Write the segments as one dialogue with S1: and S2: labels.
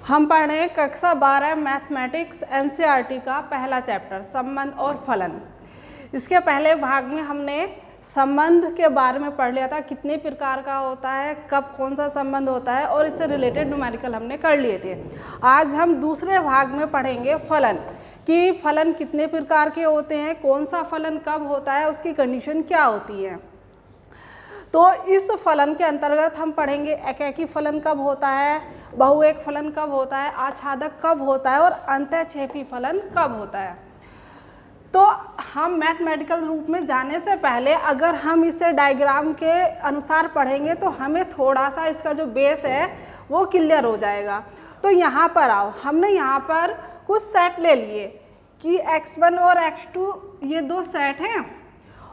S1: हम पढ़ रहे हैं कक्षा 12 मैथमेटिक्स एनसीईआरटी का पहला चैप्टर संबंध और फलन। इसके पहले भाग में हमने संबंध के बारे में पढ़ लिया था, कितने प्रकार का होता है, कब कौन सा संबंध होता है, और इससे रिलेटेड न्यूमेरिकल हमने कर लिए थे। आज हम दूसरे भाग में पढ़ेंगे फलन, कि फलन कितने प्रकार के होते हैं, कौन सा फलन कब होता है, उसकी कंडीशन क्या होती है। तो इस फलन के अंतर्गत हम पढ़ेंगे एकेकी फलन कब होता है, बहुएक फलन कब होता है, आच्छादक कब होता है और अंतःक्षेपी फलन कब होता है। तो हम मैथमेटिकल रूप में जाने से पहले अगर हम इसे डायग्राम के अनुसार पढ़ेंगे तो हमें थोड़ा सा इसका जो बेस है वो क्लियर हो जाएगा। तो यहाँ पर आओ, हमने यहाँ पर कुछ सेट ले लिए कि x1 और x2 ये दो सेट हैं,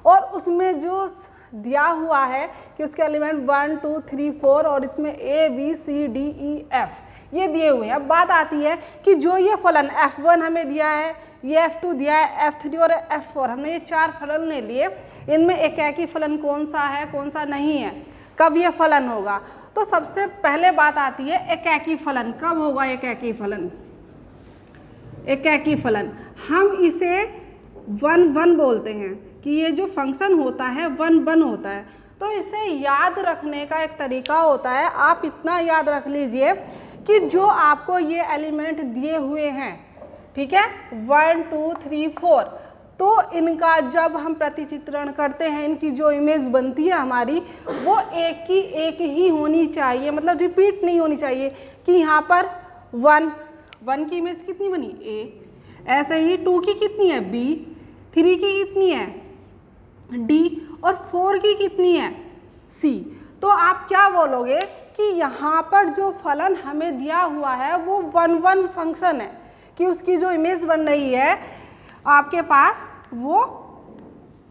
S1: और उसमें जो दिया हुआ है कि उसके एलिमेंट 1 2 3 4 और इसमें a b c d e f ये दिए हुए हैं। अब बात आती है कि जो ये फलन f1 हमें दिया है, ये f2 दिया है, f3 और f4 हमने ये चार फलन ले लिए, इनमें एकेकी फलन कौन सा है कौन सा नहीं है, कब ये फलन होगा। तो सबसे पहले बात आती है एकेकी फलन कब होगा। एकेकी फलन, एकेकी फलन हम इसे 1 1 बोलते हैं कि ये जो फंक्शन होता है 1 1 होता है। तो इसे याद रखने का एक तरीका होता है, आप इतना याद रख लीजिए कि जो आपको ये एलिमेंट दिए हुए हैं, ठीक है, 1 2 3 4, तो इनका जब हम प्रतिचित्रण करते हैं, इनकी जो इमेज बनती है हमारी, वो एक की एक ही होनी चाहिए, मतलब रिपीट नहीं होनी चाहिए कि यहाँ पर 1 की इमेज कितनी बनी a, ऐसे ही 2 की कितनी है b, 3 की कितनी है d और 4 की कितनी है c। तो आप क्या बोलोगे कि यहाँ पर जो फलन हमें दिया हुआ है वो 1 1 फंक्शन है, कि उसकी जो इमेज बन रही है आपके पास वो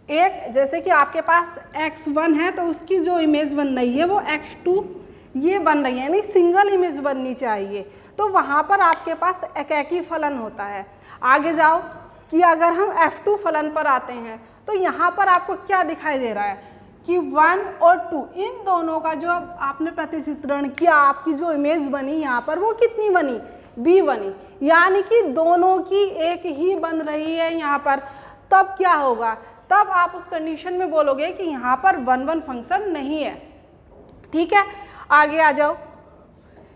S1: एक, जैसे कि आपके पास x1 है तो उसकी जो इमेज बन रही है वो x2 ये बन रही है, यानी सिंगल इमेज बननी चाहिए। तो वहाँ पर आपके पास एकेकी फलन होता है। आगे जाओ कि अगर हम f2 फलन पर आते हैं तो यहाँ पर आपको क्या दिखाई दे रहा है कि 1 और 2 इन दोनों का जो आपने प्रतिचित्रण किया, आपकी जो इमेज बनी यहाँ पर वो कितनी बनी, b बनी, यानी कि दोनों की एक ही बन रही है यहाँ पर। तब क्या होगा, तब आप उस कंडीशन में बोलोगे कि यहाँ पर 1 1 फंक्शन नहीं है। ठीक है, आगे आ जाओ,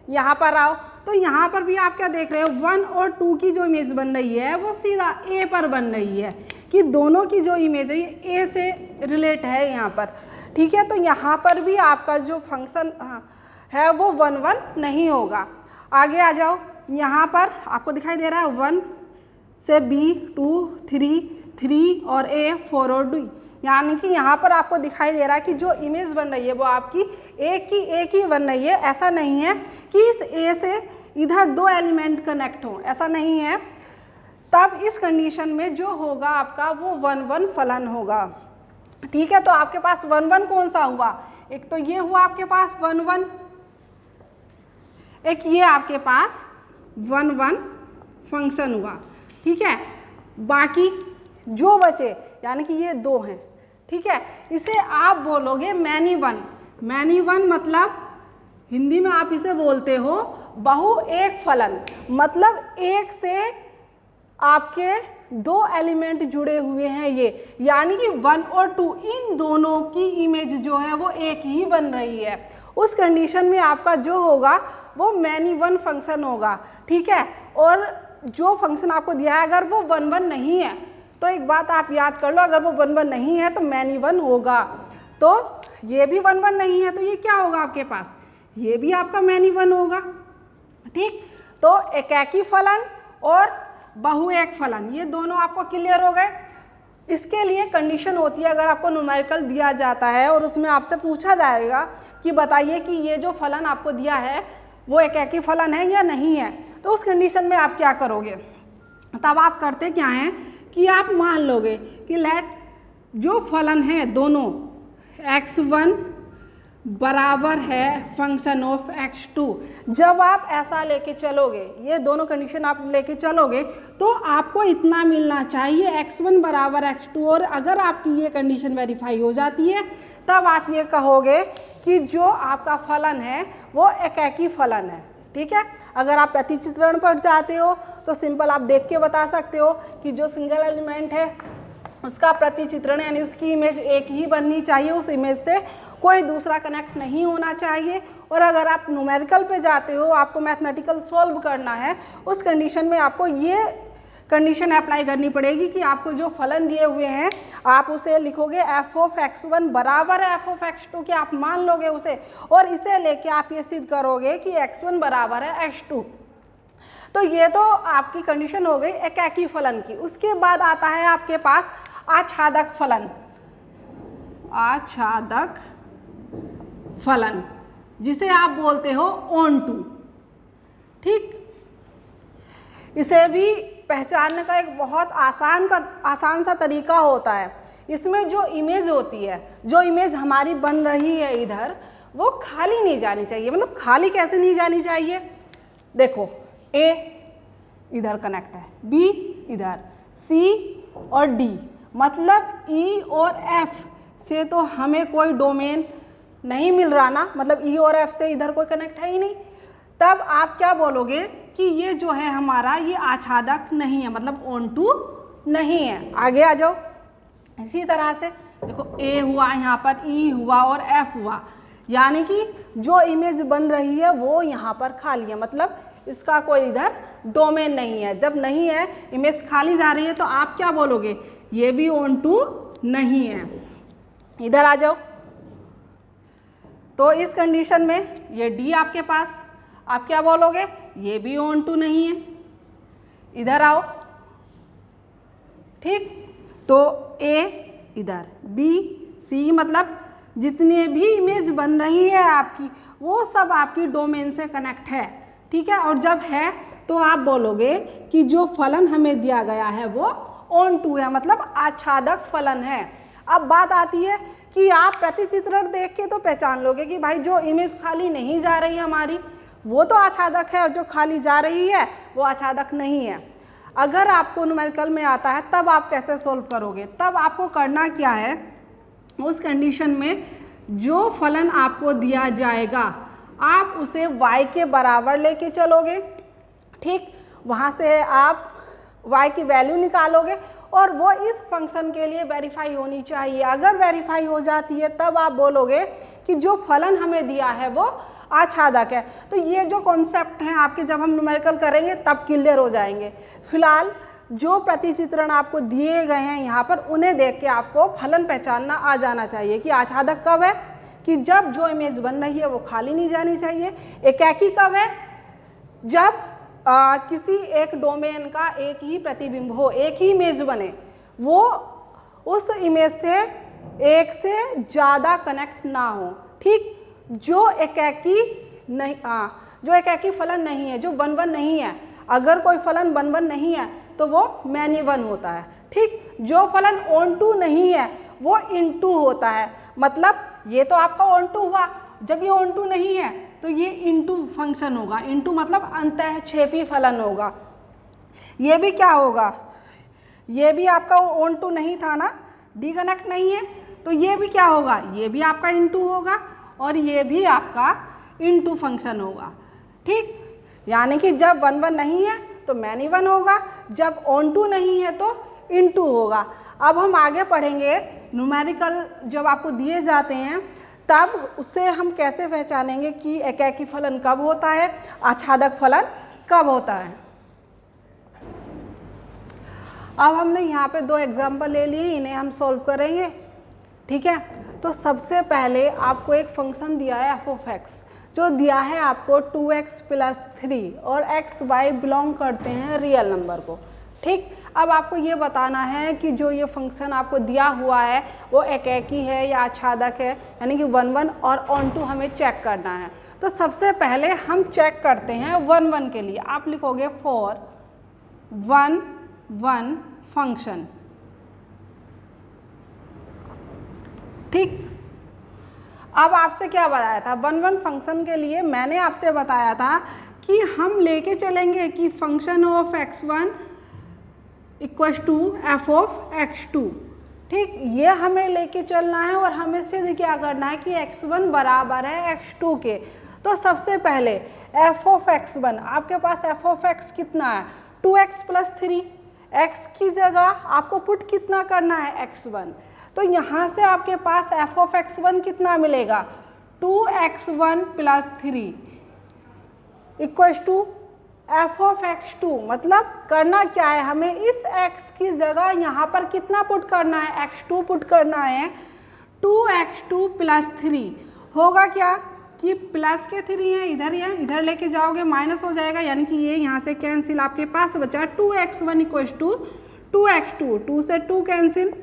S1: यहाँ पर आओ, तो यहाँ पर भी आप क्या देख रहे हो, 1 और 2 की जो इमेज बन रही है वो सीधा a पर बन रही है, कि दोनों की जो इमेज है ये a से रिलेट है यहाँ पर। ठीक है, तो यहाँ पर भी आपका जो फंक्शन है वो 1 1 नहीं होगा। आगे आ जाओ, यहाँ पर आपको दिखाई दे रहा है 1 से b 2 3 और a 4 और d, यानी कि यहाँ पर आपको दिखाई दे रहा है कि जो इमेज बन रही है वो आपकी एक ही बन रही है। ऐसा नहीं है कि इस a से इधर दो एलिमेंट कनेक्ट हों, ऐसा नहीं है। तब इस कंडीशन में जो होगा आपका वो 1 1 फलन होगा। ठीक है, तो आपके पास 1 1 कौन सा हुआ, एक तो ये हुआ आपके पास 1 1, एक ये आपके पास 1 1 फंक्शन हुआ। ठीक है, बाकी जो बचे यानी कि ये दो हैं, ठीक है, इसे आप बोलोगे मैनी वन। मैनी वन मतलब हिंदी में आप इसे बोलते हो बहुएक फलन, मतलब एक से आपके दो एलिमेंट जुड़े हुए हैं ये, यानी कि 1 और 2 इन दोनों की इमेज जो है वो एक ही बन रही है। उस कंडीशन में आपका जो होगा वो मैनी वन फंक्शन होगा। ठीक है, और जो फंक्शन आपको दिया है अगर वो 1 1 नहीं है तो एक बात आप याद कर लो, अगर वो 1 1 नहीं है तो मैनी वन होगा। तो ये भी 1 1 नहीं है तो ये क्या होगा आपके पास, ये भी आपका मैनी वन होगा। ठीक, तो एकेकी फलन और बहुएक फलन ये दोनों आपको क्लियर हो गए। इसके लिए कंडीशन होती है, अगर आपको न्यूमेरिकल दिया जाता है और उसमें आपसे पूछा जाएगा कि बताइए कि ये जो फलन आपको दिया है वो एकेकी फलन है या नहीं है, तो उस कंडीशन में आप क्या करोगे। तब आप करते क्या हैं कि आप मान लोगे कि लेट जो फलन है दोनों x1 बराबर है फंक्शन ऑफ x2, जब आप ऐसा लेके चलोगे, ये दोनों कंडीशन आप लेके चलोगे तो आपको इतना मिलना चाहिए x1 बराबर x2, और अगर आपकी ये कंडीशन वेरीफाई हो जाती है तब आप ये कहोगे कि जो आपका फलन है वो एकेकी फलन है। ठीक है। अगर आप प्रतिचित्रण पर जाते हो तो सिंपल आप देख के बता सकते हो कि जो सिंगल एलिमेंट है उसका प्रतिचित्रण यानी उसकी इमेज एक ही बननी चाहिए, उस इमेज से कोई दूसरा कनेक्ट नहीं होना चाहिए। और अगर आप न्यूमेरिकल पे जाते हो, आपको मैथमेटिकल सॉल्व करना है, उस कंडीशन में आपको ये कंडीशन अप्लाई करनी पड़ेगी कि आपको जो फलन दिए हुए हैं आप उसे लिखोगे f(x1) बराबर है f(x2) के, आप मान लोगे उसे और इसे लेके आप ये सिद्ध करोगे कि x1 बराबर है x2। तो ये तो आपकी कंडीशन हो गई एकाकी फलन की। उसके बाद आता है आपके पास आच्छादक फलन, आच्छादक फलन जिसे आप बोलते हो ऑन टू। ठीक, इसे भी पहचानने का एक बहुत आसान सा तरीका होता है। इसमें जो इमेज होती है, जो इमेज हमारी बन रही है इधर, वो खाली नहीं जानी चाहिए। मतलब खाली कैसे नहीं जानी चाहिए, देखो A इधर कनेक्ट है, B इधर, C और D, मतलब E और F से तो हमें कोई डोमेन नहीं मिल रहा ना, मतलब E और F से इधर कोई कनेक्ट है ही नहीं। तब आप क्या बोलोगे कि ये जो है हमारा ये आच्छादक नहीं है, मतलब ऑन टू नहीं है। आगे आ जाओ। इसी तरह से देखो A हुआ, यहाँ पर E हुआ और F हुआ, यानी कि जो इमेज बन रही है वो यहाँ पर खाली है, मतलब इसका कोई इधर डोमेन नहीं है। जब नहीं है, इमेज खाली जा रही है, तो आप क्या बोलोगे, ये भी ऑन टू नहीं है। इधर आ जाओ। तो इस कंडीशन में ये D आपके पास, आप क्या बोलोगे, ये भी ऑन टू नहीं है। इधर आओ। ठीक, तो A इधर, B C, मतलब जितने भी इमेज बन रही है आपकी वो सब आपकी डोमेन से कनेक्ट है। ठीक है, और जब है तो आप बोलोगे कि जो फलन हमें दिया गया है वो ऑन टू है, मतलब आच्छादक फलन है। अब बात आती है कि आप प्रतिचित्रण देख के तो पहचान लोगे कि भाई जो इमेज खाली नहीं जा रही हमारी वो तो आच्छादक है और जो खाली जा रही है वो आच्छादक नहीं है। अगर आपको न्यूमेरिकल में आता है तब आप कैसे सोल्व करोगे, तब आपको करना क्या है, उस कंडीशन में जो फलन आपको दिया जाएगा आप उसे y के बराबर लेके चलोगे। ठीक, वहाँ से आप y की वैल्यू निकालोगे और वो इस फंक्शन के लिए वेरीफाई होनी चाहिए। अगर वेरीफाई हो जाती है तब आप बोलोगे कि जो फलन हमें दिया है वो आच्छादक है। तो ये जो कॉन्सेप्ट हैं आपके, जब हम न्यूमेरिकल करेंगे तब क्लियर हो जाएंगे। फिलहाल जो प्रतिचित्रण आपको दिए गए हैं यहाँ पर, उन्हें देख के आपको फलन पहचानना आ जाना चाहिए कि आच्छादक कब है, कि जब जो इमेज बन रही है वो खाली नहीं जानी चाहिए। एकाकी कब है, जब किसी एक डोमेन का एक ही प्रतिबिंब हो, एक ही इमेज बने, वो उस इमेज से एक से ज़्यादा कनेक्ट ना हो। ठीक, जो एकाकी नहीं, जो एकाकी फलन नहीं है, जो वन वन नहीं है, अगर कोई फलन वन वन नहीं है तो वो मैनी वन होता है। ठीक, जो फलन ऑन टू नहीं है वो इन टू होता है, मतलब ये तो आपका ऑन टू हुआ, जब ये ऑन टू नहीं है तो ये इनटू फंक्शन होगा। इनटू मतलब अंतःक्षेपी फलन होगा। ये भी क्या होगा, ये भी आपका ऑन टू नहीं था ना, डी कनेक्ट नहीं है, तो ये भी क्या होगा, ये भी आपका इनटू होगा और ये भी आपका इनटू फंक्शन होगा। ठीक, यानी कि जब वन वन नहीं है तो मैनी वन होगा, जब ऑन टू नहीं है तो इनटू होगा। अब हम आगे पढ़ेंगे न्यूमेरिकल जब आपको दिए जाते हैं तब उससे हम कैसे पहचानेंगे कि एकाकी फलन कब होता है, आच्छादक फलन कब होता है। अब हमने यहाँ पे दो एग्जाम्पल ले लिए, इन्हें हम सॉल्व करेंगे। ठीक है, तो सबसे पहले आपको एक फंक्शन दिया है f(x), जो दिया है आपको 2x + 3 और x y बिलोंग करते हैं रियल नंबर को। ठीक, अब आपको ये बताना है कि जो ये फंक्शन आपको दिया हुआ है वो एकाकी है या आच्छादक है, यानी कि वन वन और ऑन टू हमें चेक करना है। तो सबसे पहले हम चेक करते हैं वन वन के लिए। आप लिखोगे फॉर वन वन फंक्शन। ठीक, अब आपसे क्या बताया था, वन वन फंक्शन के लिए मैंने आपसे बताया था कि हम लेके चलेंगे कि फंक्शन ऑफ x1 = f(x2). ठीक, ये हमें लेके चलना है और हमें सिद्ध क्या करना है कि x1 बराबर है x2 के। तो सबसे पहले एफ ऑफ एक्स वन, आपके पास एफ ऑफ एक्स कितना है 2x + 3, x की जगह आपको पुट कितना करना है x1, तो यहाँ से आपके पास एफ ऑफ x1 कितना मिलेगा 2x1 + 3 equals to F of x2। मतलब करना क्या है, हमें इस x की जगह यहाँ पर कितना पुट करना है x2 पुट करना है 2x2 + 3। होगा क्या कि प्लस के 3 है इधर लेके जाओगे माइनस हो जाएगा, यानी कि ये यहाँ से कैंसिल, आपके पास बचा 2x1 = 2x2, 2 से 2 कैंसिल,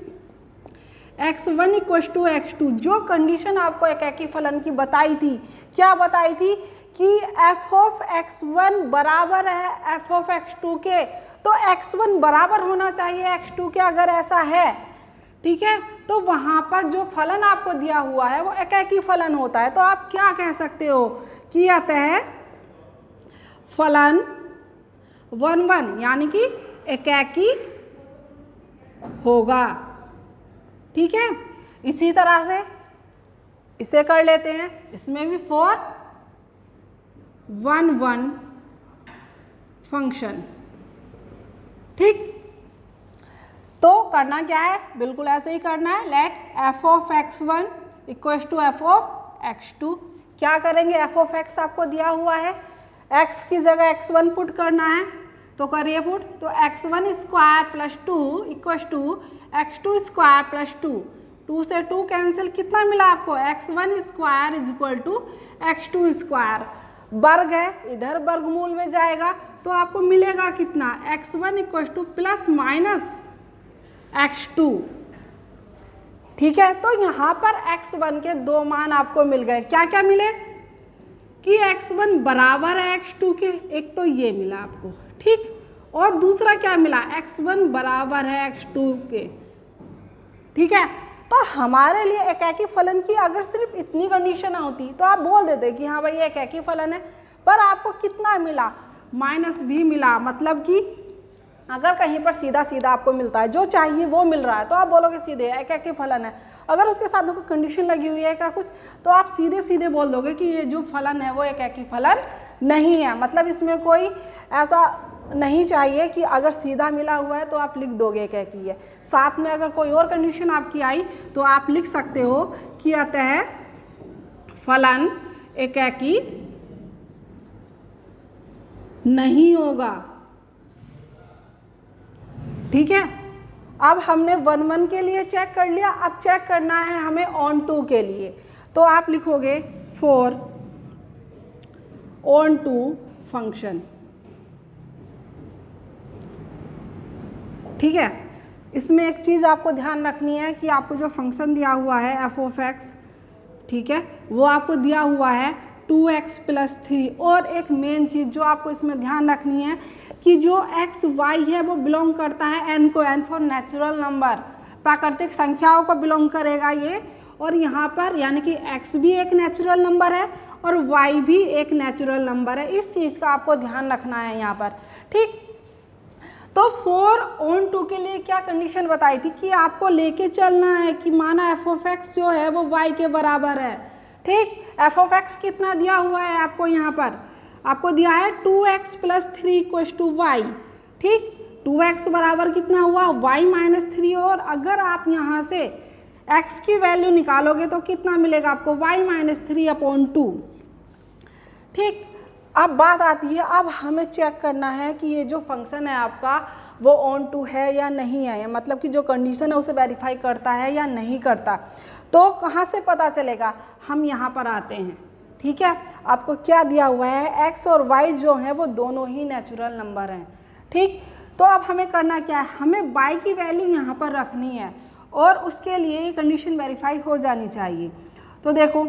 S1: x1 = x2। जो कंडीशन आपको एकाकी फलन की बताई थी, क्या बताई थी कि f ऑफ x1 बराबर है f ऑफ x2 के, तो x1 बराबर होना चाहिए x2 के। अगर ऐसा है, ठीक है, तो वहाँ पर जो फलन आपको दिया हुआ है वो एकाकी फलन होता है। तो आप क्या कह सकते हो कि अतः फलन 1 1 यानी कि एकाकी होगा। ठीक है, इसी तरह से इसे कर लेते हैं, इसमें भी फॉर 1 1 फंक्शन। ठीक, तो करना क्या है, बिल्कुल ऐसे ही करना है, let f of x1 = f of x2। क्या करेंगे, f ऑफ x आपको दिया हुआ है, x की जगह x1 पुट करना है, तो करिए पुट, तो x1² + 2 = x2² + 2, 2 से 2 कैंसिल, कितना मिला आपको x1² = x2², वर्ग है इधर वर्गमूल में जाएगा, तो आपको मिलेगा कितना x1 ± x2। ठीक है, तो यहाँ पर x1 के 2 मान आपको मिल गए। क्या क्या मिले कि x1 बराबर है x2 के, एक तो ये मिला आपको, ठीक, और दूसरा क्या मिला x1 बराबर है x2 के। ठीक है, तो हमारे लिए एकाकी फलन की अगर सिर्फ इतनी कंडीशन होती तो आप बोल देते कि हाँ भाई ये एकाकी फलन है, पर आपको कितना मिला माइनस भी मिला। मतलब कि अगर कहीं पर सीधा सीधा आपको मिलता है, जो चाहिए वो मिल रहा है, तो आप बोलोगे सीधे एकाकी फलन है। अगर उसके साथ में कोई कंडीशन लगी हुई है क्या कुछ, तो आप सीधे सीधे बोल दोगे कि ये जो फलन है वो एकाकी फलन नहीं है। मतलब इसमें कोई ऐसा नहीं चाहिए कि अगर सीधा मिला हुआ है तो आप लिख दोगे एकाकी है, साथ में अगर कोई और कंडीशन आपकी आई तो आप लिख सकते हो कि अतः फलन एकाकी नहीं होगा। ठीक है, अब हमने 1 1 के लिए चेक कर लिया, अब चेक करना है हमें ऑन 2 के लिए, तो आप लिखोगे फॉर ऑन 2 फंक्शन। ठीक है, इसमें एक चीज़ आपको ध्यान रखनी है कि आपको जो फंक्शन दिया हुआ है f ऑफ x, ठीक है, वो आपको दिया हुआ है 2x + 3। और एक मेन चीज़ जो आपको इसमें ध्यान रखनी है कि जो x y है वो बिलोंग करता है n को, n फॉर नेचुरल नंबर, प्राकृतिक संख्याओं को बिलोंग करेगा ये। और यहाँ पर यानी कि x भी एक नेचुरल नंबर है और y भी एक नेचुरल नंबर है, इस चीज़ का आपको ध्यान रखना है यहाँ पर। ठीक, तो फॉर ऑन 2 के लिए क्या कंडीशन बताई थी कि आपको लेके चलना है कि माना f ऑफ x जो है वो y के बराबर है। ठीक, f ऑफ x कितना दिया हुआ है आपको, यहाँ पर आपको दिया है 2x + 3 = y। ठीक, 2x बराबर कितना हुआ y - 3, और अगर आप यहाँ से x की वैल्यू निकालोगे तो कितना मिलेगा आपको y - 3/2। ठीक, अब बात आती है, अब हमें चेक करना है कि ये जो फंक्शन है आपका वो ऑन 2 है या नहीं है, मतलब कि जो कंडीशन है उसे वेरीफाई करता है या नहीं करता। तो कहाँ से पता चलेगा, हम यहाँ पर आते हैं। ठीक है, आपको क्या दिया हुआ है, x और y जो हैं वो दोनों ही नेचुरल नंबर हैं। ठीक, तो अब हमें करना क्या है, हमें y की वैल्यू यहाँ पर रखनी है और उसके लिए ये कंडीशन वेरीफाई हो जानी चाहिए। तो देखो,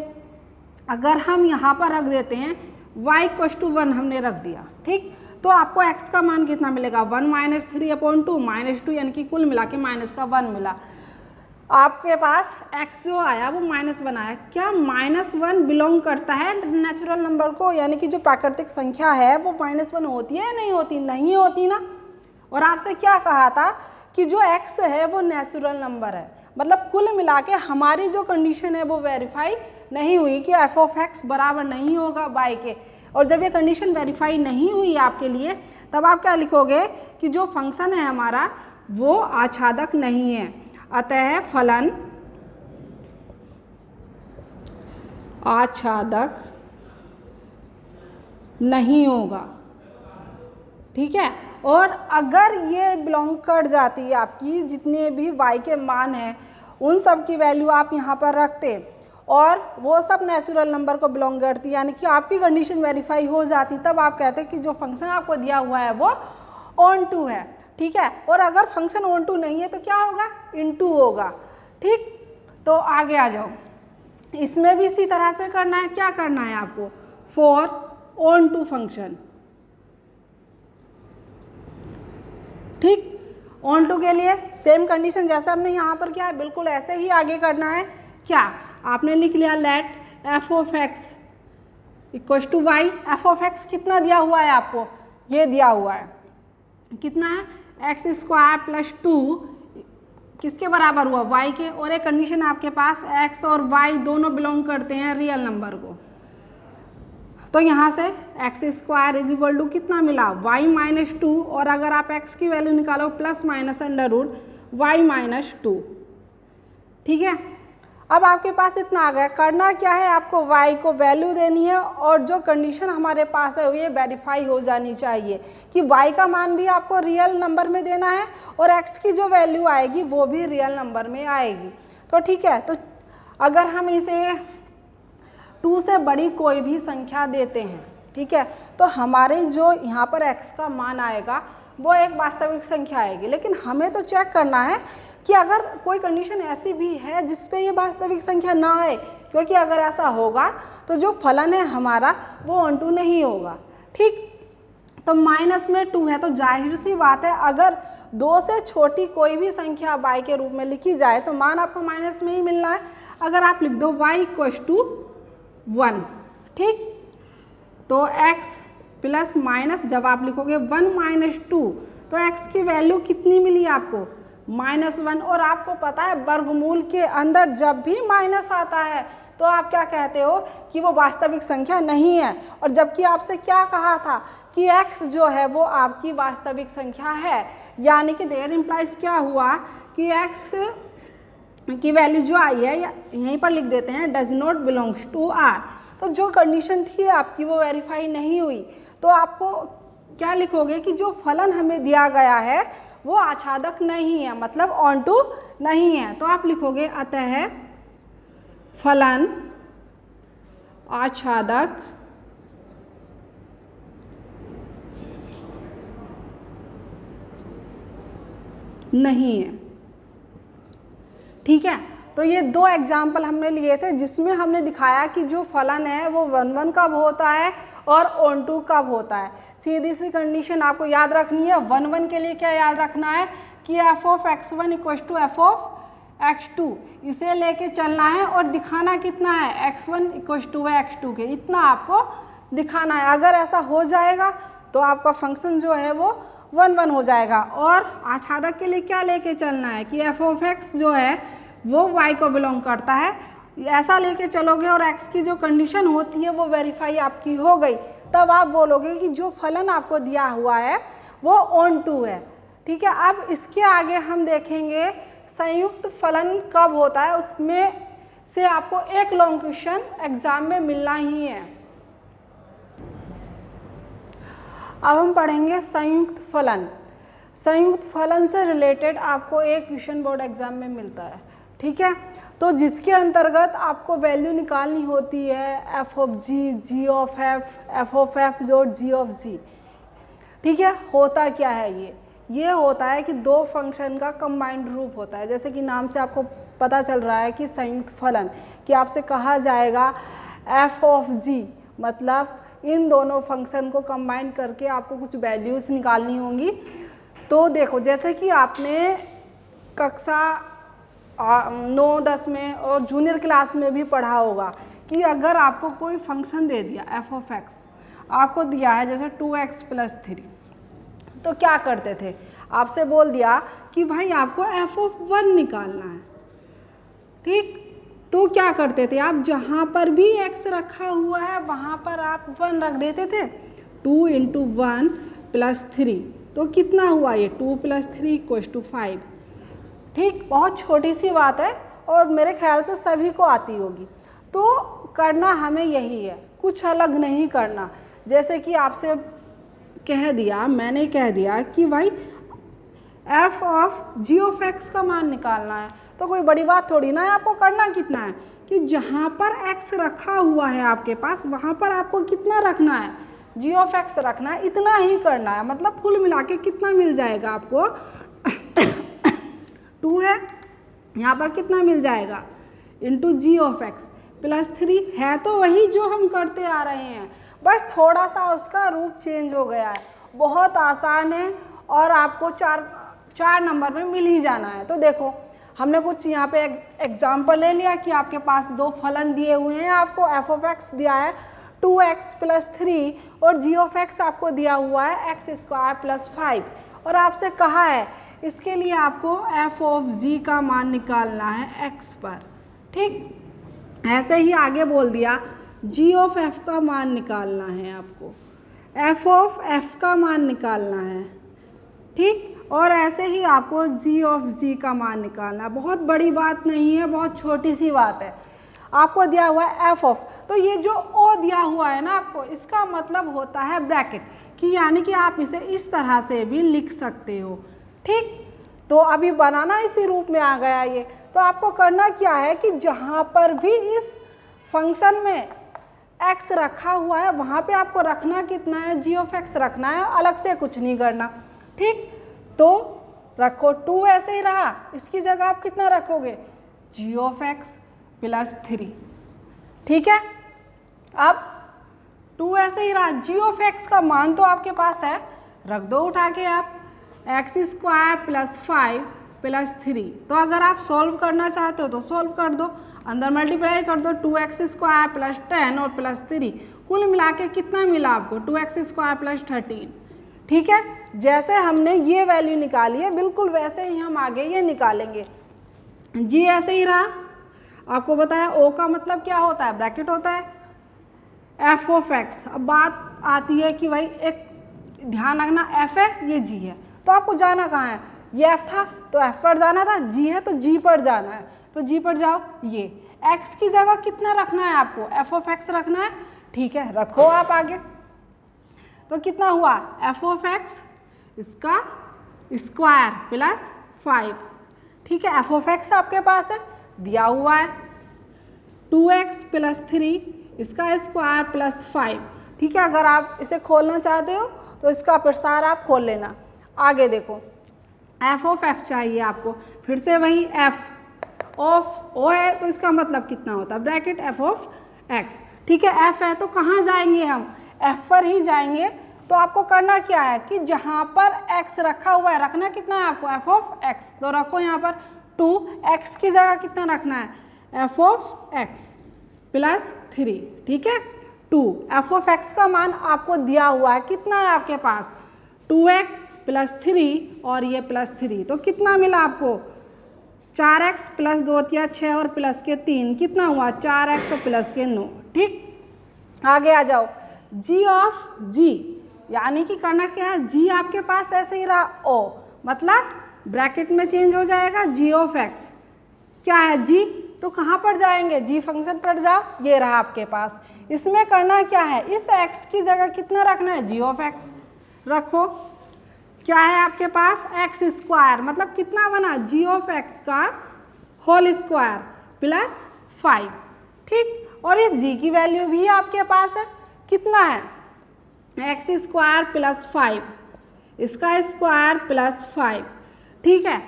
S1: अगर हम यहाँ पर रख देते हैं y = 1 हमने रख दिया, ठीक, तो आपको x का मान कितना मिलेगा 1 - 3/2 -2, यानी कि कुल मिला के -1 मिला। आपके पास x जो आया वो -1 आया। क्या -1 बिलोंग करता है नेचुरल नंबर को, यानी कि जो प्राकृतिक संख्या है वो -1 होती है या नहीं होती? नहीं होती ना। और आपसे क्या कहा था कि जो x है वो नेचुरल नंबर है, मतलब कुल मिला के हमारी जो कंडीशन है वो वेरीफाई नहीं हुई कि एफ ऑफ एक्स बराबर नहीं होगा वाई के, और जब ये कंडीशन वेरीफाई नहीं हुई आपके लिए, तब आप क्या लिखोगे कि जो फंक्शन है हमारा वो आच्छादक नहीं है, अतः फलन आच्छादक नहीं होगा। ठीक है, और अगर ये बिलोंग कर जाती है आपकी, जितने भी y के मान हैं उन सब की वैल्यू आप यहाँ पर रखते और वो सब नेचुरल नंबर को बिलोंग करती, यानी कि आपकी कंडीशन वेरीफाई हो जाती, तब आप कहते हैं कि जो फंक्शन आपको दिया हुआ है वो ऑन टू है। ठीक है, और अगर फंक्शन ऑन टू नहीं है तो क्या होगा, इनटू होगा। ठीक, तो आगे आ जाओ, इसमें भी इसी तरह से करना है। क्या करना है आपको, फॉर ऑन टू फंक्शन। ठीक, ऑन टू के लिए सेम कंडीशन जैसे हमने यहाँ पर किया है बिल्कुल ऐसे ही आगे करना है। क्या आपने लिख लिया, let F of X equal to Y. F of X कितना दिया हुआ है आपको, ये दिया हुआ है, कितना है, एक्स स्क्वायर प्लस 2 किसके बराबर हुआ, y के, और एक कंडीशन आपके पास x और y दोनों बिलोंग करते हैं रियल नंबर को, तो यहाँ से X square is equal to कितना मिला, y माइनस 2, और अगर आप x की वैल्यू निकालो plus minus under root y minus 2। ठीक है, अब आपके पास इतना आ गया, करना क्या है, आपको y को वैल्यू देनी है और जो कंडीशन हमारे पास है ये वेरीफाई हो जानी चाहिए कि y का मान भी आपको रियल नंबर में देना है और x की जो वैल्यू आएगी वो भी रियल नंबर में आएगी। तो ठीक है, तो अगर हम इसे 2 से बड़ी कोई भी संख्या देते हैं, ठीक है, तो हमारे जो यहाँ पर x का मान आएगा वो एक वास्तविक संख्या आएगी, लेकिन हमें तो चेक करना है कि अगर कोई कंडीशन ऐसी भी है जिसपे ये वास्तविक संख्या ना आए, क्योंकि अगर ऐसा होगा तो जो फलन है हमारा वो ऑन टू नहीं होगा। ठीक, तो माइनस में 2 है तो जाहिर सी बात है अगर 2 से छोटी कोई भी संख्या y के रूप में लिखी जाए तो मान आपको माइनस में ही मिलना है। अगर आप लिख दो y इक्वल्स टू 1, ठीक, तो x प्लस माइनस जब आप लिखोगे 1 माइनस 2 तो x की वैल्यू कितनी मिली आपको, -1, और आपको पता है वर्गमूल के अंदर जब भी माइनस आता है तो आप क्या कहते हो कि वो वास्तविक संख्या नहीं है, और जबकि आपसे क्या कहा था कि x जो है वो आपकी वास्तविक संख्या है, यानी कि देयर इम्प्लाइज क्या हुआ कि x की वैल्यू जो आई है यहीं पर लिख देते हैं does not belongs to r। तो जो कंडीशन थी आपकी वो वेरीफाई नहीं हुई, तो आपको क्या लिखोगे कि जो फलन हमें दिया गया है वो आच्छादक नहीं है, मतलब ऑन टू नहीं है, तो आप लिखोगे अतः फलन आच्छादक नहीं है। ठीक है, तो ये 2 एग्जाम्पल हमने लिए थे जिसमें हमने दिखाया कि जो फलन है वो 1 कब होता है और ऑन टू कब होता है। सीधी सी कंडीशन आपको याद रखनी है। 1 के लिए क्या याद रखना है कि F of x1 equal to F of x2, इसे लेके चलना है और दिखाना कितना है, x1 इक्वल टू x2 के, इतना आपको दिखाना है। अगर ऐसा हो जाएगा तो आपका फंक्शन जो है वो 1 हो जाएगा। और आच्छादक के लिए क्या लेके चलना है कि एफ ऑफ x जो है वो y को बिलोंग करता है, ऐसा लेके चलोगे और x की जो कंडीशन होती है वो वेरीफाई आपकी हो गई, तब आप बोलोगे कि जो फलन आपको दिया हुआ है वो ऑन टू है। ठीक है, अब इसके आगे हम देखेंगे संयुक्त फलन कब होता है, उसमें से आपको एक लॉन्ग क्वेश्चन एग्जाम में मिलना ही है। अब हम पढ़ेंगे संयुक्त फलन। संयुक्त फलन से रिलेटेड आपको एक क्वेश्चन बोर्ड एग्जाम में मिलता है, ठीक है, तो जिसके अंतर्गत आपको वैल्यू निकालनी होती है F of G, G of F of F जोड़ जी ऑफ जी। ठीक है, होता क्या है ये होता है कि 2 फंक्शन का कंबाइंड रूप होता है। जैसे कि नाम से आपको पता चल रहा है कि संयुक्त फलन, कि आपसे कहा जाएगा एफ ऑफ जी, मतलब इन दोनों फंक्शन को कंबाइन करके आपको कुछ वैल्यूज़ निकालनी होंगी। तो देखो, जैसे कि आपने कक्षा 9, 10 में और जूनियर क्लास में भी पढ़ा होगा कि अगर आपको कोई फंक्शन दे दिया एफ ऑफ एक्स, आपको दिया है जैसे 2x + 3, तो क्या करते थे, आपसे बोल दिया कि भाई आपको एफ ऑफ 1 निकालना है। ठीक, तो क्या करते थे आप, जहाँ पर भी x रखा हुआ है वहाँ पर आप 1 रख देते थे। 2 × 1 + 3, तो कितना हुआ ये 2 + 3 = 5। ठीक, बहुत छोटी सी बात है और मेरे ख्याल से सभी को आती होगी। तो करना हमें यही है, कुछ अलग नहीं करना। जैसे कि आपसे कह दिया, मैंने कह दिया कि भाई f of g of x का मान निकालना है, तो कोई बड़ी बात थोड़ी ना है। आपको करना कितना है कि जहाँ पर x रखा हुआ है आपके पास वहाँ पर आपको कितना रखना है, g ऑफ x रखना है, इतना ही करना है। मतलब कुल मिला के कितना मिल जाएगा आपको 2 है, यहाँ पर कितना मिल जाएगा इंटू g ऑफ x + 3 है, तो वही जो हम करते आ रहे हैं, बस थोड़ा सा उसका रूप चेंज हो गया है। बहुत आसान है और आपको चार नंबर में मिल ही जाना है। तो देखो हमने कुछ यहाँ पे एग्जाम्पल ले लिया कि आपके पास 2 फलन दिए हुए हैं, आपको f ऑफ x दिया है 2x + 3 और g ऑफ x आपको दिया हुआ है x² + 5, और आपसे कहा है इसके लिए आपको f ऑफ g का मान निकालना है x पर। ठीक, ऐसे ही आगे बोल दिया g ऑफ f का मान निकालना है आपको, f ऑफ f का मान निकालना है। ठीक, और ऐसे ही आपको g ऑफ g का मान निकालना है। बहुत बड़ी बात नहीं है, बहुत छोटी सी बात है। आपको दिया हुआ है f ऑफ, तो ये जो o दिया हुआ है ना आपको, इसका मतलब होता है ब्रैकेट कि यानी कि आप इसे इस तरह से भी लिख सकते हो। ठीक, तो अभी बनाना इसी रूप में आ गया ये। तो आपको करना क्या है कि जहाँ पर भी इस फंक्शन में x रखा हुआ है वहाँ पे आपको रखना कितना है, g ऑफ x रखना है, अलग से कुछ नहीं करना। ठीक, तो रखो 2 ऐसे ही रहा, इसकी जगह आप कितना रखोगे g ऑफ x + 3। ठीक है, अब 2 ऐसे ही रहा, g ऑफ x का मान तो आपके पास है, रख दो उठा के आप x² + 5 + 3। तो अगर आप सॉल्व करना चाहते हो तो सॉल्व कर दो, अंदर मल्टीप्लाई कर दो 2x² + 10 और +3, कुल मिला के कितना मिला आपको 2x² + 13। ठीक है, जैसे हमने ये वैल्यू निकाली है बिल्कुल वैसे ही हम आगे ये निकालेंगे। g ऐसे ही रहा, आपको बताया o का मतलब क्या होता है, ब्रैकेट होता है, f ऑफ x। अब बात आती है कि भाई एक ध्यान रखना, f है ये g है, तो आपको जाना कहाँ है, ये f था तो f पर जाना था, g है तो g पर जाना है, तो g पर जाओ। ये x की जगह कितना रखना है आपको, f ऑफ x रखना है। ठीक है, रखो आप आगे, तो कितना हुआ f ऑफ x इसका स्क्वायर + 5। ठीक है, f ऑफ x आपके पास है, दिया हुआ है 2x + 3 इसका स्क्वायर + 5। ठीक है, अगर आप इसे खोलना चाहते हो तो इसका प्रसार आप खोल लेना। आगे देखो f ऑफ f चाहिए आपको, फिर से वही f ऑफ o है तो इसका मतलब कितना होता है, ब्रैकेट f ऑफ x। ठीक है, f है तो कहाँ जाएंगे हम, f पर ही जाएंगे। तो आपको करना क्या है कि जहाँ पर x रखा हुआ है, रखना कितना है आपको f ऑफ x, तो रखो यहाँ पर 2x की जगह कितना रखना है f ऑफ x + 3। ठीक है, 2 f ऑफ x का मान आपको दिया हुआ है, कितना है आपके पास 2x + 3 और ये +3, तो कितना मिला आपको 4x + 2 × 6 और प्लस के 3, कितना हुआ 4x और प्लस के 9। ठीक, आगे आ जाओ g ऑफ g, यानी कि करना क्या है, g आपके पास ऐसे ही रहा o, मतलब ब्रैकेट में चेंज हो जाएगा g ऑफ x। क्या है g, तो कहाँ पर जाएंगे, g फंक्शन पर जाओ, ये रहा आपके पास। इसमें करना क्या है, इस x की जगह कितना रखना है g ऑफ x रखो। क्या है आपके पास x², मतलब कितना बना g ऑफ x का होल स्क्वायर + 5। ठीक, और इस g की वैल्यू भी आपके पास है, कितना है x² + 5 इसका स्क्वायर + 5। ठीक है,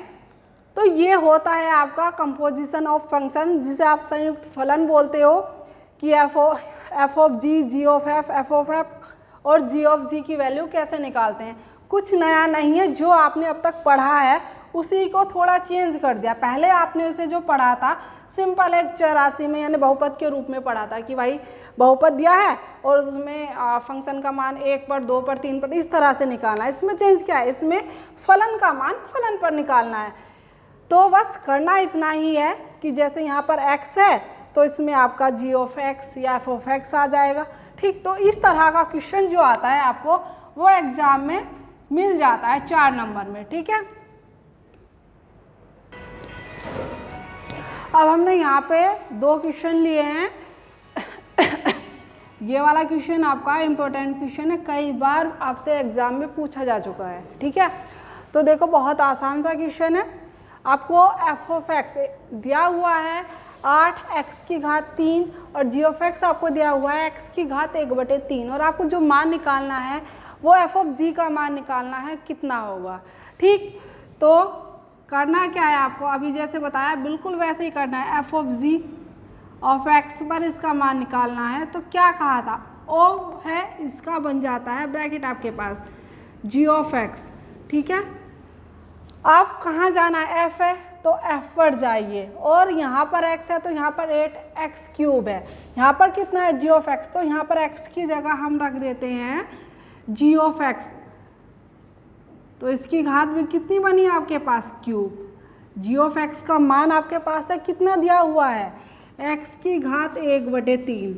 S1: तो ये होता है आपका कंपोजिशन ऑफ फंक्शन, जिसे आप संयुक्त फलन बोलते हो कि f of g, g of f, f of f और g ऑफ g की वैल्यू कैसे निकालते हैं। कुछ नया नहीं है, जो आपने अब तक पढ़ा है उसी को थोड़ा चेंज कर दिया। पहले आपने उसे जो पढ़ा था सिंपल एक चौरासी में यानी बहुपद के रूप में पढ़ा था कि भाई बहुपद दिया है और उसमें फंक्शन का मान 1 पर, 2 पर, 3 पर इस तरह से निकालना है। इसमें चेंज क्या है, इसमें फलन का मान फलन पर निकालना है। तो बस करना इतना ही है कि जैसे यहाँ पर x है तो इसमें आपका g ऑफ x या f ऑफ x आ जाएगा। ठीक, तो इस तरह का क्वेश्चन जो आता है आपको वो एग्जाम में मिल जाता है 4 नंबर में। ठीक है, अब हमने यहाँ पे 2 क्वेश्चन लिए हैं। ये वाला क्वेश्चन आपका इम्पोर्टेंट क्वेश्चन है, कई बार आपसे एग्जाम में पूछा जा चुका है। ठीक है, तो देखो बहुत आसान सा क्वेश्चन है। आपको f ऑफ x दिया हुआ है 8x की घात 3 और g ऑफ x आपको दिया हुआ है x की घात 1/3 और आपको जो मान निकालना है वो f ऑफ g का मान निकालना है, कितना होगा। ठीक, तो करना क्या है आपको, अभी जैसे बताया बिल्कुल वैसे ही करना है। f of g of x पर इसका मान निकालना है, तो क्या कहा था, o है इसका बन जाता है ब्रैकेट आपके पास g ऑफ x। ठीक है, आप कहाँ जाना है, f है तो f पर जाइए और यहाँ पर x है तो यहाँ पर 8x³ है। यहाँ पर कितना है g ऑफ x, तो यहाँ पर x की जगह हम रख देते हैं g ऑफ x। तो इसकी घात में कितनी बनी आपके पास, क्यूब। g ऑफ x का मान आपके पास है कितना दिया हुआ है, x की घात 1/3।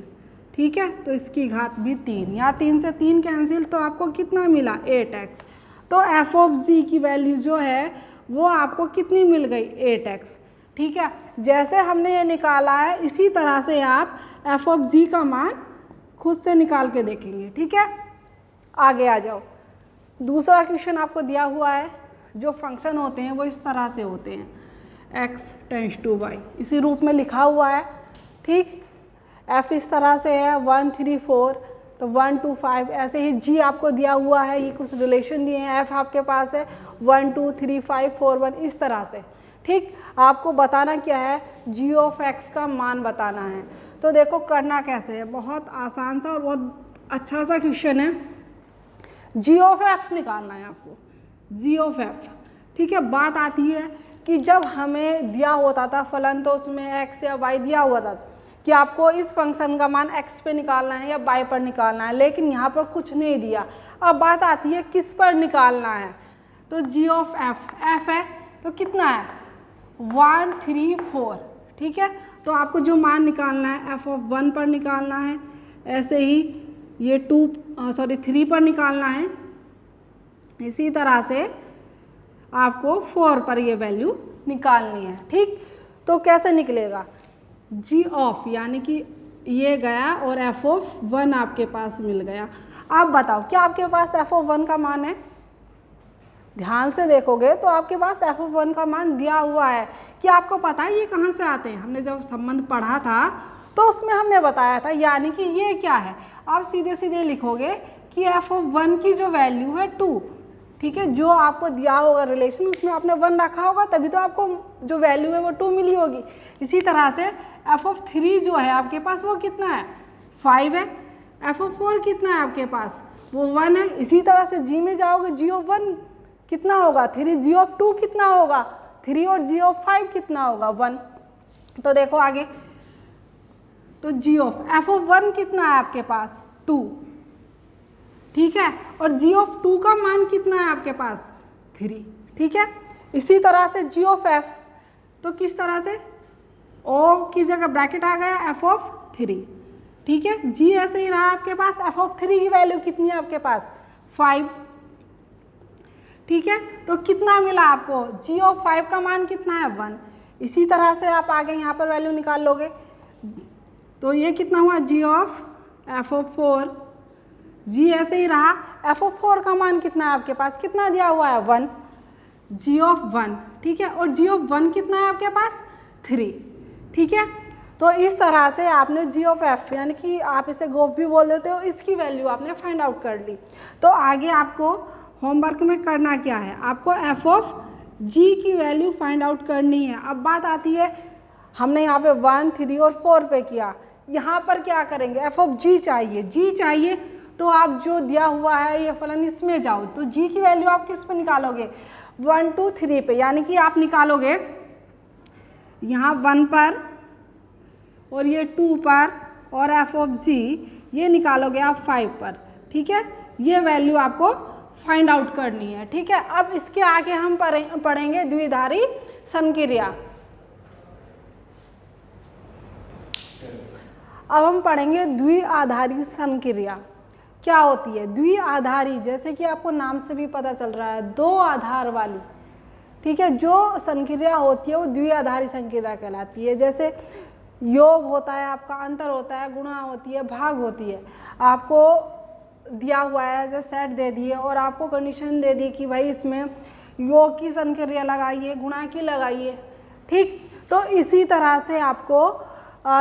S1: ठीक है, तो इसकी घात भी 3, यहाँ 3 से 3 कैंसिल, तो आपको कितना मिला 8x। तो f ऑफ g की वैल्यू जो है वो आपको कितनी मिल गई 8x। ठीक है, जैसे हमने ये निकाला है इसी तरह से आप f ऑफ g का मान खुद से निकाल के देखेंगे। ठीक है, आगे आ जाओ। दूसरा क्वेश्चन आपको दिया हुआ है, जो फंक्शन होते हैं वो इस तरह से होते हैं, x टेंड्स टू y, इसी रूप में लिखा हुआ है। ठीक, f इस तरह से है 1 3 4, तो 1 2 5, ऐसे ही g आपको दिया हुआ है, ये कुछ रिलेशन दिए हैं, f आपके पास है 1 2 3 5 4 1, इस तरह से। ठीक, आपको बताना क्या है, g ऑफ x का मान बताना है। तो देखो करना कैसे है, बहुत आसान सा और बहुत अच्छा सा क्वेश्चन है। g ऑफ f निकालना है आपको, g ऑफ f। ठीक है, बात आती है कि जब हमें दिया होता था फलन, तो उसमें x या y दिया हुआ था कि आपको इस फंक्शन का मान x पे निकालना है या y पर निकालना है, लेकिन यहाँ पर कुछ नहीं दिया। अब बात आती है किस पर निकालना है, तो g ऑफ f है तो कितना है 1 3 4। ठीक है, तो आपको जो मान निकालना है f ऑफ 1 पर निकालना है, ऐसे ही ये 3 पर निकालना है, इसी तरह से आपको 4 पर ये वैल्यू निकालनी है। ठीक, तो कैसे निकलेगा, g ऑफ यानी कि ये गया और f ऑफ 1 आपके पास मिल गया। आप बताओ क्या आपके पास f ऑफ 1 का मान है, ध्यान से देखोगे तो आपके पास f ऑफ 1 का मान दिया हुआ है। कि आपको पता है ये कहाँ से आते हैं, हमने जब संबंध पढ़ा था तो उसमें हमने बताया था, यानी कि ये क्या है, आप सीधे सीधे लिखोगे कि f ऑफ 1 की जो वैल्यू है 2। ठीक है, जो आपको दिया होगा रिलेशन उसमें आपने 1 रखा होगा, तभी तो आपको जो वैल्यू है वो 2 मिली होगी। इसी तरह से f ऑफ 3 जो है आपके पास वो कितना है 5 है, f ऑफ 4 कितना है आपके पास वो 1 है। इसी तरह से g में जाओगे, g ऑफ 1 कितना होगा 3, g ऑफ 2 कितना होगा 3 और g ऑफ 5 कितना होगा 1। तो देखो आगे, तो g ऑफ f ऑफ 1 कितना है आपके पास 2। ठीक है, और g ऑफ 2 का मान कितना है आपके पास 3। ठीक है, इसी तरह से g ऑफ f, तो किस तरह से o की जगह ब्रैकेट आ गया f ऑफ 3। ठीक है, g ऐसे ही रहा आपके पास, f ऑफ 3 की वैल्यू कितनी है आपके पास 5। ठीक है, तो कितना मिला आपको, g ऑफ 5 का मान कितना है 1। इसी तरह से आप आगे यहाँ पर वैल्यू निकाल लोगे, तो ये कितना हुआ g of f of 4, g ऐसे ही रहा, f ऑफ 4 का मान कितना है आपके पास, कितना दिया हुआ है 1, g ऑफ 1। ठीक है, और g ऑफ 1 कितना है आपके पास 3। ठीक है, तो इस तरह से आपने g ऑफ f, यानी कि आप इसे गोफ भी बोल देते हो, इसकी वैल्यू आपने फाइंड आउट कर ली। तो आगे आपको होमवर्क में करना क्या है, आपको f ऑफ g की वैल्यू फाइंड आउट करनी है। अब बात आती है, हमने यहाँ पे 1 3 और 4 पे किया, यहाँ पर क्या करेंगे, f ऑफ g चाहिए, तो आप जो दिया हुआ है ये फलन इसमें जाओ, तो g की वैल्यू आप किस पे निकालोगे 1 2 3 पे, यानी कि आप निकालोगे यहाँ 1 पर और ये 2 पर, और f ऑफ g ये निकालोगे आप 5 पर। ठीक है, ये वैल्यू आपको फाइंड आउट करनी है। ठीक है, अब इसके आगे हम पढ़ेंगे द्विआधारी संक्रिया। अब हम पढ़ेंगे द्विआधारी संक्रिया क्या होती है। द्विआधारी जैसे कि आपको नाम से भी पता चल रहा है, दो आधार वाली, ठीक है, जो संक्रिया होती है वो द्विआधारी संक्रिया कहलाती है। जैसे योग होता है आपका, अंतर होता है, गुणा होती है, भाग होती है। आपको दिया हुआ है जैसे सेट दे दिए और आपको कंडीशन दे दी कि भाई इसमें योग की संक्रिया लगाइए, गुणा की लगाइए। ठीक, तो इसी तरह से आपको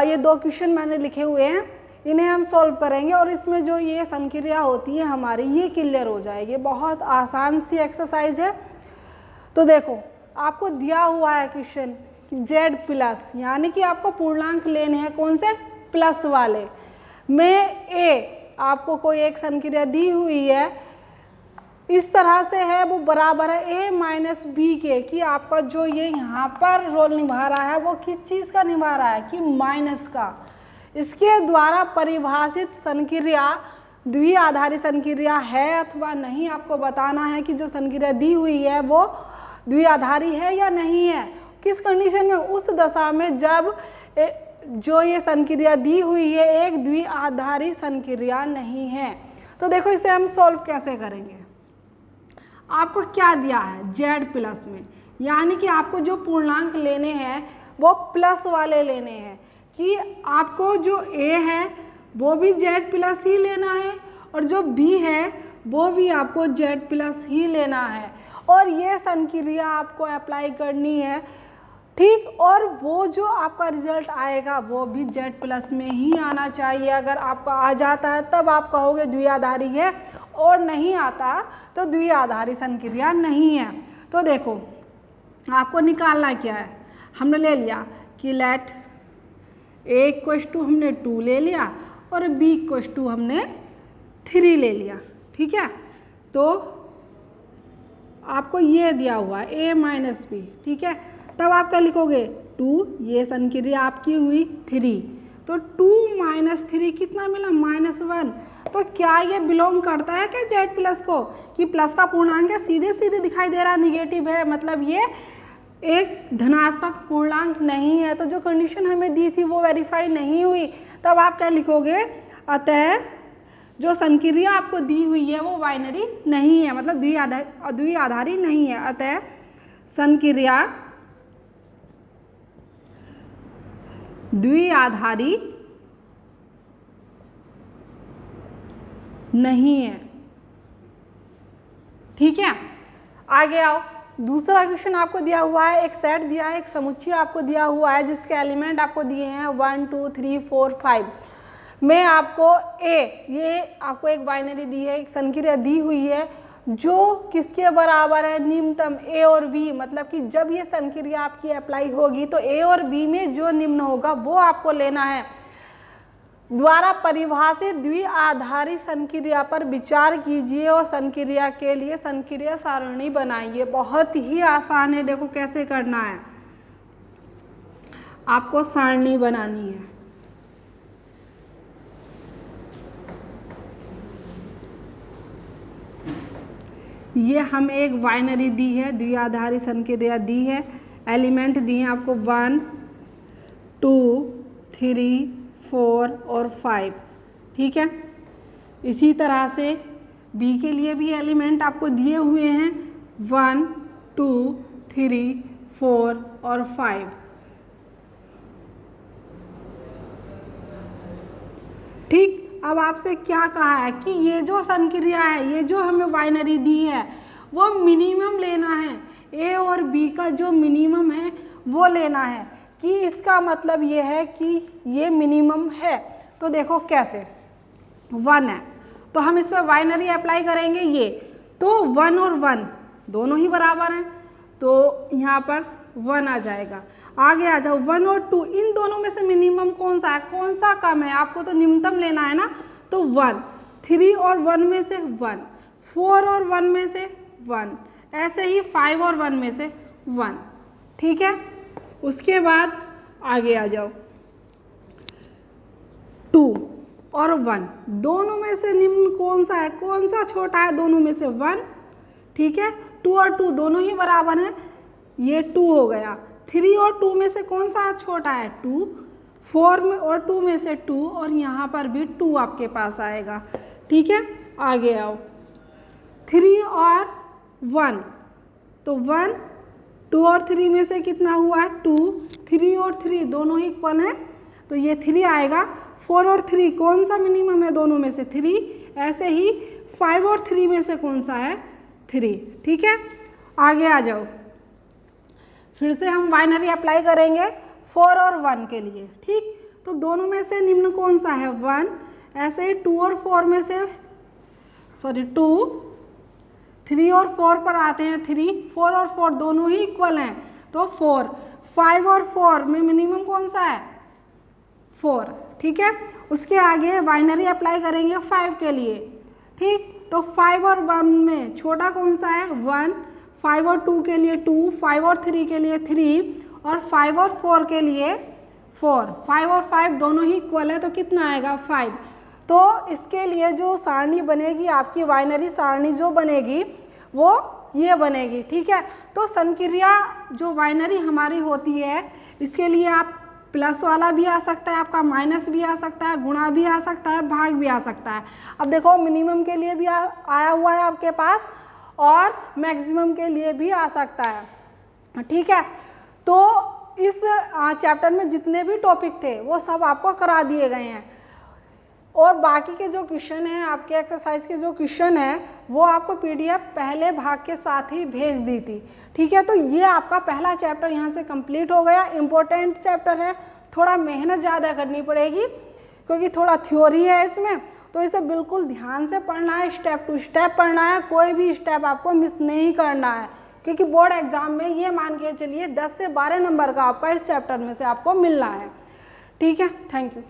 S1: ये दो क्वेश्चन मैंने लिखे हुए हैं, इन्हें हम सॉल्व करेंगे और इसमें जो ये संक्रिया होती है हमारी ये क्लियर हो जाएगी। बहुत आसान सी एक्सरसाइज है। तो देखो आपको दिया हुआ है क्वेश्चन जेड प्लस, यानी कि आपको पूर्णांक लेने हैं कौन से, प्लस वाले में ए। आपको कोई एक संक्रिया दी हुई है, इस तरह से है, वो बराबर है ए माइनस बी के, कि आपका जो ये यहाँ पर रोल निभा रहा है वो किस चीज़ का निभा रहा है, कि माइनस का। इसके द्वारा परिभाषित संक्रिया द्विआधारी संक्रिया है अथवा नहीं, आपको बताना है कि जो संक्रिया दी हुई है वो द्विआधारी है या नहीं है। किस कंडीशन में, उस दशा में जब जो ये संक्रिया दी हुई है एक द्विआधारी संक्रिया नहीं है। तो देखो इसे हम सॉल्व कैसे करेंगे। आपको क्या दिया है, जेड प्लस में, यानी कि आपको जो पूर्णांक लेने हैं वो प्लस वाले लेने हैं, कि आपको जो ए है वो भी जेड प्लस ही लेना है और जो बी है वो भी आपको जेड प्लस ही लेना है, और ये संक्रिया आपको अप्लाई करनी है। ठीक, और वो जो आपका रिजल्ट आएगा वो भी जेड प्लस में ही आना चाहिए। अगर आपका आ जाता है तब आप कहोगे द्विआधारी है, और नहीं आता तो द्विआधारी संक्रिया नहीं है। तो देखो आपको निकालना क्या है, हमने ले लिया कि लेट ए इक्वल्स टू हमने 2 ले लिया और बी इक्वल्स टू हमने 3 ले लिया। ठीक है, तो आपको ये दिया हुआ ए माइनस बी। ठीक है, तब आप क्या लिखोगे 2, ये संक्रिया आपकी हुई 3, तो 2 माइनस 3 कितना मिला, -1। तो क्या ये बिलोंग करता है क्या जेड प्लस को, कि प्लस का पूर्णांक है, सीधे सीधे दिखाई दे रहा है निगेटिव है, मतलब ये एक धनात्मक पूर्णांक नहीं है। तो जो कंडीशन हमें दी थी वो वेरीफाई नहीं हुई। तब आप क्या लिखोगे, अतः जो संक्रिया आपको दी हुई है वो बाइनरी नहीं है, मतलब द्विआधारी नहीं है। अतः संक्रिया द्विआधारी नहीं है। ठीक है, आगे आओ। दूसरा क्वेश्चन आपको दिया हुआ है, एक सेट दिया है, एक समुच्चय आपको दिया हुआ है जिसके एलिमेंट आपको दिए हैं 1 2 3 4 5 में आपको ये आपको एक बाइनरी दी है, एक संक्रिया दी हुई है जो किसके बराबर है, निम्नतम ए और बी। मतलब कि जब ये संक्रिया आपकी अप्लाई होगी तो ए और बी में जो निम्न होगा वो आपको लेना है। द्वारा परिभाषित द्विआधारी संक्रिया पर विचार कीजिए और संक्रिया के लिए संक्रिया सारणी बनाइए। बहुत ही आसान है, देखो कैसे करना है। आपको सारणी बनानी है। ये हमें एक बाइनरी दी है, द्विआधारी संक्रिया दी है, एलिमेंट दिए हैं आपको 1 2 3 4 और 5। ठीक है, इसी तरह से बी के लिए भी एलिमेंट आपको दिए हुए हैं 1 2 3 4 और 5। ठीक, अब आपसे क्या कहा है कि ये जो संक्रिया है, ये जो हमें बाइनरी दी है वो मिनिमम लेना है, ए और बी का जो मिनिमम है वो लेना है, कि इसका मतलब ये है कि ये मिनिमम है। तो देखो कैसे, 1 है तो हम इसमें बाइनरी अप्लाई करेंगे ये, तो 1 और 1 दोनों ही बराबर हैं तो यहाँ पर 1 आ जाएगा। आगे आ जाओ 1 और 2, इन दोनों में से मिनिमम कौन सा है, कौन सा कम है, आपको तो न्यूनतम लेना है ना, तो 1। 3 और 1 में से 1, 4 और 1 में से 1, ऐसे ही 5 और 1 में से 1। ठीक है, उसके बाद आगे आ जाओ 2 और 1 दोनों में से निम्न कौन सा है, कौन सा छोटा है दोनों में से, 1 ठीक है। 2 और 2 दोनों ही बराबर हैं, ये 2 हो गया। 3 और 2 में से कौन सा छोटा है? 2। 4 में और 2 में से 2, और यहाँ पर भी 2 आपके पास आएगा, ठीक है। आगे आओ, 3 और 1, तो 1, 2 और 3 में से कितना हुआ? 2। 3 और 3 दोनों ही इक्वल हैं, तो ये 3 आएगा। 4 और 3 कौन सा मिनिमम है दोनों में से? 3। ऐसे ही 5 और 3 में से कौन सा है? 3, ठीक है। आगे आ जाओ, फिर से हम बाइनरी अप्लाई करेंगे 4 और 1 के लिए, ठीक। तो दोनों में से निम्न कौन सा है? 1। ऐसे ही 2 और 4 में से, सॉरी 2, 3 और 4 पर आते हैं। 3, 4 और 4 दोनों ही इक्वल हैं, तो 4। 5 और 4 में मिनिमम कौन सा है? 4, ठीक है। उसके आगे बाइनरी अप्लाई करेंगे 5 के लिए, ठीक। तो 5 और 1 में छोटा कौन सा है? 1। 5 और 2 के लिए 2, 5 और 3 के लिए 3, और 5 और 4 के लिए 4। 5 और 5 दोनों ही इक्वल है, तो कितना आएगा? 5। तो इसके लिए जो सारणी बनेगी आपकी, बाइनरी सारणी जो बनेगी वो ये बनेगी, ठीक है। तो संक्रिया जो बाइनरी हमारी होती है, इसके लिए आप प्लस वाला भी आ सकता है, आपका माइनस भी आ सकता है, गुणा भी आ सकता है, भाग भी आ सकता है। अब देखो मिनिमम के लिए भी आया हुआ है आपके पास, और मैक्सिमम के लिए भी आ सकता है, ठीक है। तो इस चैप्टर में जितने भी टॉपिक थे वो सब आपको करा दिए गए हैं, और बाकी के जो क्वेश्चन हैं, आपके एक्सरसाइज के जो क्वेश्चन हैं, वो आपको पीडीएफ पहले भाग के साथ ही भेज दी थी, ठीक है। तो ये आपका पहला चैप्टर यहाँ से कंप्लीट हो गया। इम्पोर्टेंट चैप्टर है, थोड़ा मेहनत ज़्यादा करनी पड़ेगी क्योंकि थोड़ा थ्योरी है इसमें, तो इसे बिल्कुल ध्यान से पढ़ना है, स्टेप टू स्टेप पढ़ना है, कोई भी स्टेप आपको मिस नहीं करना है, क्योंकि बोर्ड एग्जाम में ये मान के चलिए 10 से 12 नंबर का आपका इस चैप्टर में से आपको मिलना है, ठीक है। Thank you.